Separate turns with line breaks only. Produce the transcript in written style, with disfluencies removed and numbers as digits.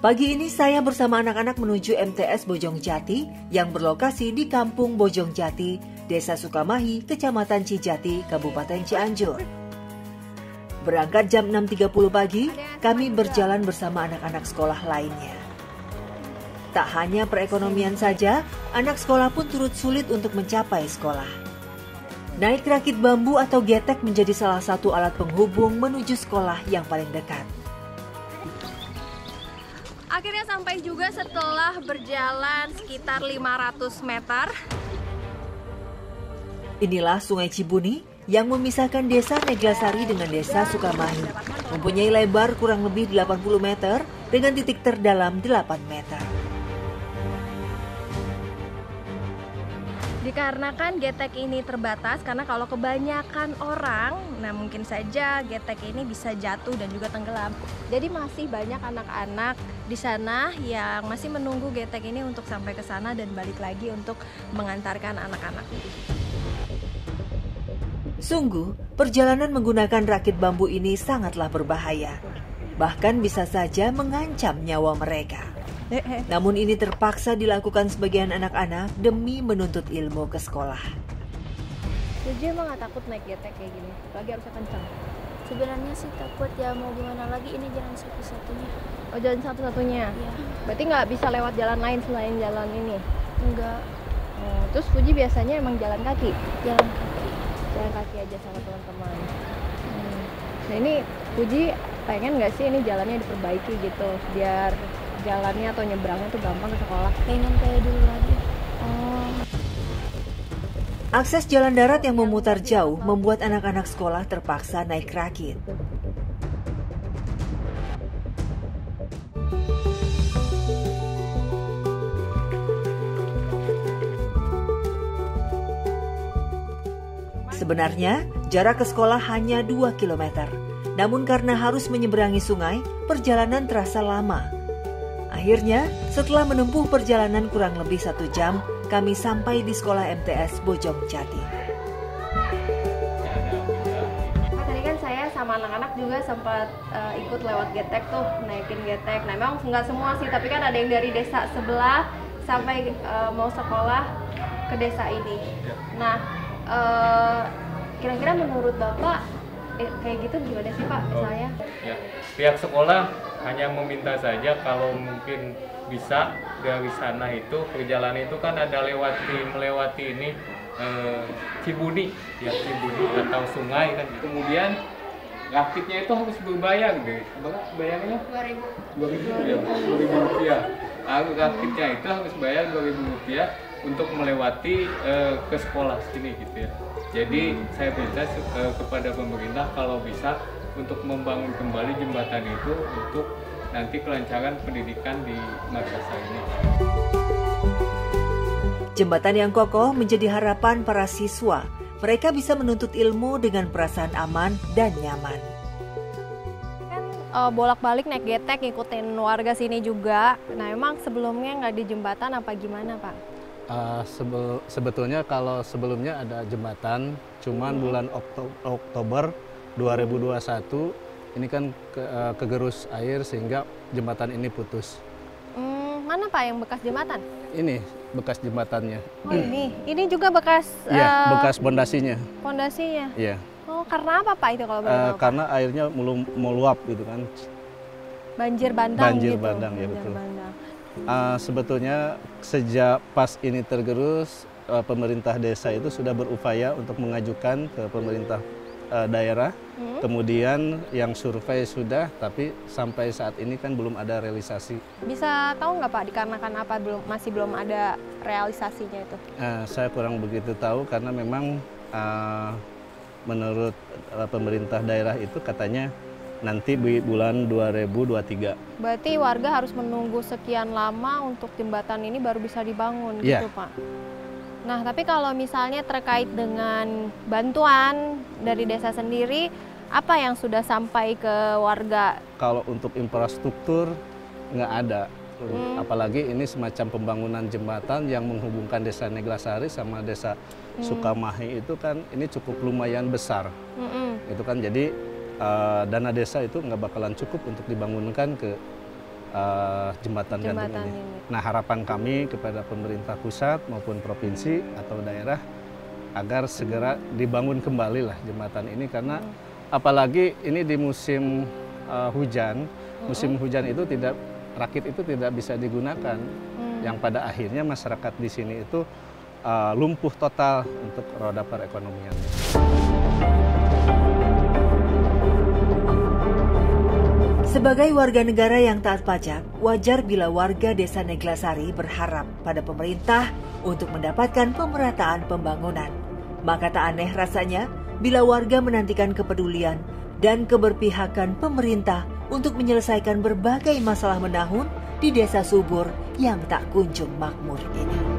Pagi ini saya bersama anak-anak menuju MTS Bojongjati yang berlokasi di Kampung Bojongjati, Desa Sukamahi, Kecamatan Cijati, Kabupaten Cianjur. Berangkat jam 6.30 pagi, kami berjalan bersama anak-anak sekolah lainnya. Tak hanya perekonomian saja, anak sekolah pun turut sulit untuk mencapai sekolah. Naik rakit bambu atau getek menjadi salah satu alat penghubung menuju sekolah yang paling dekat.
Akhirnya sampai juga setelah berjalan sekitar 500 meter.
Inilah Sungai Cibuni yang memisahkan Desa Neglasari dengan Desa Sukamahi. Mempunyai lebar kurang lebih 80 meter dengan titik terdalam 8 meter.
Dikarenakan getek ini terbatas, karena kalau kebanyakan orang, nah mungkin saja getek ini bisa jatuh dan juga tenggelam. Jadi masih banyak anak-anak di sana yang masih menunggu getek ini untuk sampai ke sana dan balik lagi untuk mengantarkan anak-anak.
Sungguh, perjalanan menggunakan rakit bambu ini sangatlah berbahaya. Bahkan bisa saja mengancam nyawa mereka. Namun ini terpaksa dilakukan sebagian anak-anak demi menuntut ilmu ke sekolah.
Jadi emang gak takut naik getek kayak gini? Lagi harusnya kencang.
Sebenarnya sih takut, ya mau gimana lagi, ini jalan satu-satunya.
Oh, jalan satu-satunya?
Iya.
Berarti nggak bisa lewat jalan lain selain jalan ini?
Enggak.
Oh, terus Fuji biasanya emang jalan kaki?
Jalan kaki.
Jalan kaki aja sama teman-teman. Nah ini Fuji pengen nggak sih ini jalannya diperbaiki gitu, biar jalannya atau nyebrangnya tuh gampang ke sekolah?
Pengen kayak dulu lagi.
Oh.
Akses jalan darat yang memutar jauh membuat anak-anak sekolah terpaksa naik rakit. Sebenarnya, jarak ke sekolah hanya 2 km. Namun karena harus menyeberangi sungai, perjalanan terasa lama. Akhirnya, setelah menempuh perjalanan kurang lebih 1 jam, kami sampai di sekolah MTS Bojongjati.
Tadi kan saya sama anak-anak juga sempat ikut lewat getek tuh, naikin getek. Nah memang nggak semua sih, tapi kan ada yang dari desa sebelah sampai mau sekolah ke desa ini. Nah, kira-kira menurut Bapak kayak gitu gimana sih Pak? Saya
ya, pihak sekolah hanya meminta saja kalau mungkin bisa dari sana itu perjalanan itu kan ada melewati ini Cibuni ya, Cibuni atau sungai kan. Kemudian rakitnya itu harus berbayar deh. Berapa bayarnya? 2.000 rupiah. Rakitnya itu harus bayar 2.000 rupiah untuk melewati ke sekolah sini gitu ya. Jadi saya minta kepada pemerintah kalau bisa untuk membangun kembali jembatan itu untuk nanti kelancaran pendidikan di madrasah ini.
Jembatan yang kokoh menjadi harapan para siswa. Mereka bisa menuntut ilmu dengan perasaan aman dan nyaman.
kan bolak-balik naik getek ngikutin warga sini juga. Nah emang sebelumnya nggak di jembatan apa gimana Pak?
Sebetulnya kalau sebelumnya ada jembatan, cuman bulan Oktober 2021 ini kan kegerus air sehingga jembatan ini putus.
Mana Pak yang bekas jembatan?
Ini bekas jembatannya.
Oh ini juga bekas.
Ya, bekas pondasinya.
Pondasinya.
Iya.
Oh karena apa Pak itu kalau boleh tahu?
Karena airnya meluap gitu kan.
Banjir bandang.
Banjir
gitu.
bandang ya,
Banjir
betul.
bandang.
Sebetulnya sejak pas ini tergerus, pemerintah desa itu sudah berupaya untuk mengajukan ke pemerintah daerah. Kemudian yang survei sudah, tapi sampai saat ini kan belum ada realisasi.
Bisa tahu nggak Pak dikarenakan apa masih belum ada realisasinya itu?
Saya kurang begitu tahu karena memang menurut pemerintah daerah itu katanya nanti di bulan 2023.
Berarti warga harus menunggu sekian lama untuk jembatan ini baru bisa dibangun gitu Pak? Nah tapi kalau misalnya terkait dengan bantuan dari desa sendiri, apa yang sudah sampai ke warga?
Kalau untuk infrastruktur nggak ada. Apalagi ini semacam pembangunan jembatan yang menghubungkan desa Neglasari sama desa Sukamahi itu kan ini cukup lumayan besar. Itu kan jadi dana desa itu nggak bakalan cukup untuk dibangunkan ke jembatan gantung
Jembatan
ini.
ini.
Nah, harapan kami kepada pemerintah pusat maupun provinsi atau daerah agar segera dibangun kembali lah jembatan ini, karena apalagi ini di musim hujan. Musim hujan itu rakit itu tidak bisa digunakan, yang pada akhirnya masyarakat di sini itu lumpuh total untuk roda perekonomiannya.
Sebagai warga negara yang taat pajak, wajar bila warga Desa Neglasari berharap pada pemerintah untuk mendapatkan pemerataan pembangunan. Maka tak aneh rasanya bila warga menantikan kepedulian dan keberpihakan pemerintah untuk menyelesaikan berbagai masalah menahun di desa subur yang tak kunjung makmur ini.